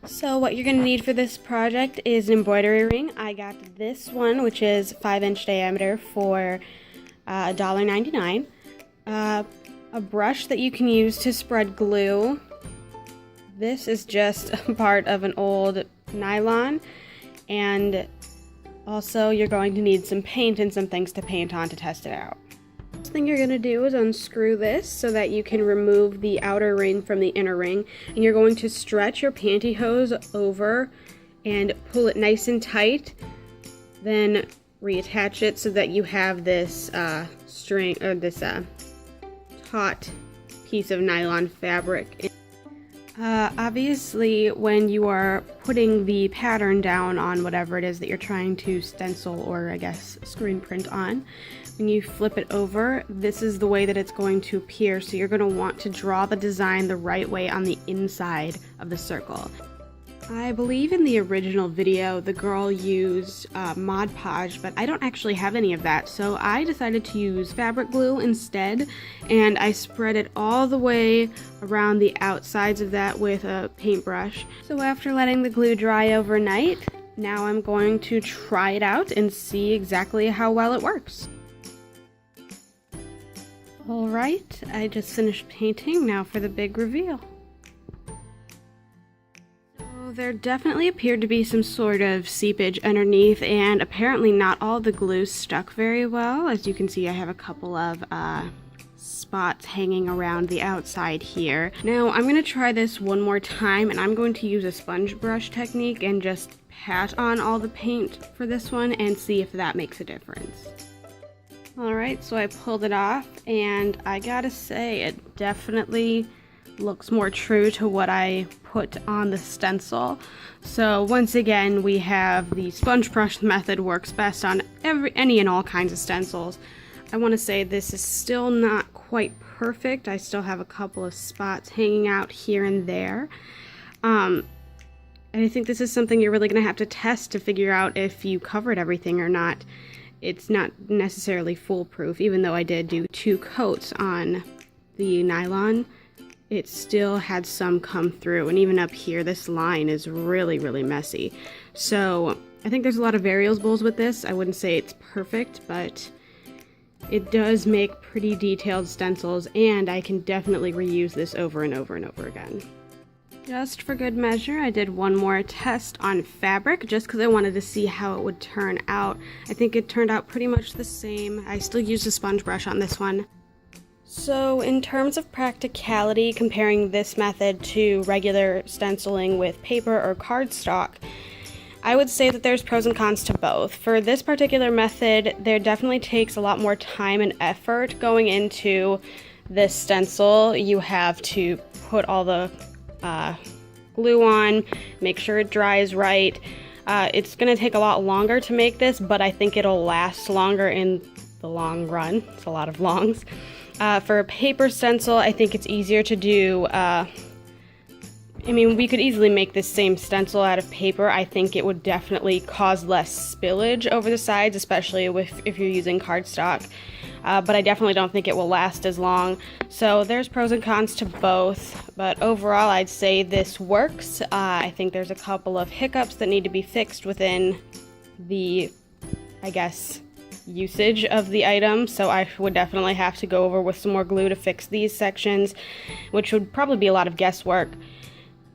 So what you're going to need for this project is an embroidery ring. I got this one, which is 5-inch diameter, for $1.99. A brush that you can use to spread glue. This is just a part of an old nylon, and also you're going to need some paint and some things to paint on to test it out. First thing you're going to do is unscrew this so that you can remove the outer ring from the inner ring, and you're going to stretch your pantyhose over and pull it nice and tight, then reattach it so that you have this string, or this taut piece of nylon fabric. Obviously, when you are putting the pattern down on whatever it is that you're trying to stencil, or I guess screen print on, when you flip it over, this is the way that it's going to appear. So you're going to want to draw the design the right way on the inside of the circle. I believe in the original video the girl used Mod Podge, but I don't actually have any of that, so I decided to use fabric glue instead, and I spread it all the way around the outsides of that with a paintbrush. So after letting the glue dry overnight, now I'm going to try it out and see exactly how well it works. Alright, I just finished painting. Now for the big reveal. There definitely appeared to be some sort of seepage underneath, and apparently not all the glue stuck very well. As you can see, I have a couple of spots hanging around the outside here. Now I'm going to try this one more time, and I'm going to use a sponge brush technique and just pat on all the paint for this one and see if that makes a difference. Alright, so I pulled it off, and I gotta say, it definitely looks more true to what I put on the stencil. So once again, we have the sponge brush method works best on any and all kinds of stencils. I want to say this is still not quite perfect. I still have a couple of spots hanging out here and there. And I think this is something you're really going to have to test to figure out if you covered everything or not. It's not necessarily foolproof, even though I did do 2 coats on the nylon. It still had some come through, and even up here this line is really messy. So I think there's a lot of variables with this. I wouldn't say it's perfect, but it does make pretty detailed stencils, and I can definitely reuse this over and over and over again. Just for good measure, I did one more test on fabric just because I wanted to see how it would turn out. I think it turned out pretty much the same. I still used a sponge brush on this one. So in terms of practicality, comparing this method to regular stenciling with paper or cardstock, I would say that there's pros and cons to both. For this particular method, there definitely takes a lot more time and effort going into this stencil. You have to put all the glue on, make sure it dries right. It's going to take a lot longer to make this, but I think it'll last longer in the long run. It's a lot of longs. For a paper stencil, I think it's easier to do. I mean, we could easily make this same stencil out of paper. I think it would definitely cause less spillage over the sides, especially if you're using cardstock. But I definitely don't think it will last as long. So there's pros and cons to both. But overall, I'd say this works. I think there's a couple of hiccups that need to be fixed within the, I guess, usage of the item, so I would definitely have to go over with some more glue to fix these sections, which would probably be a lot of guesswork.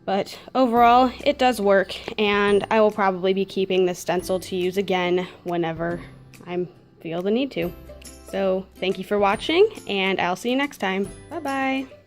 But overall, it does work, and I will probably be keeping this stencil to use again whenever I feel the need to. So thank you for watching, and I'll see you next time. Bye bye!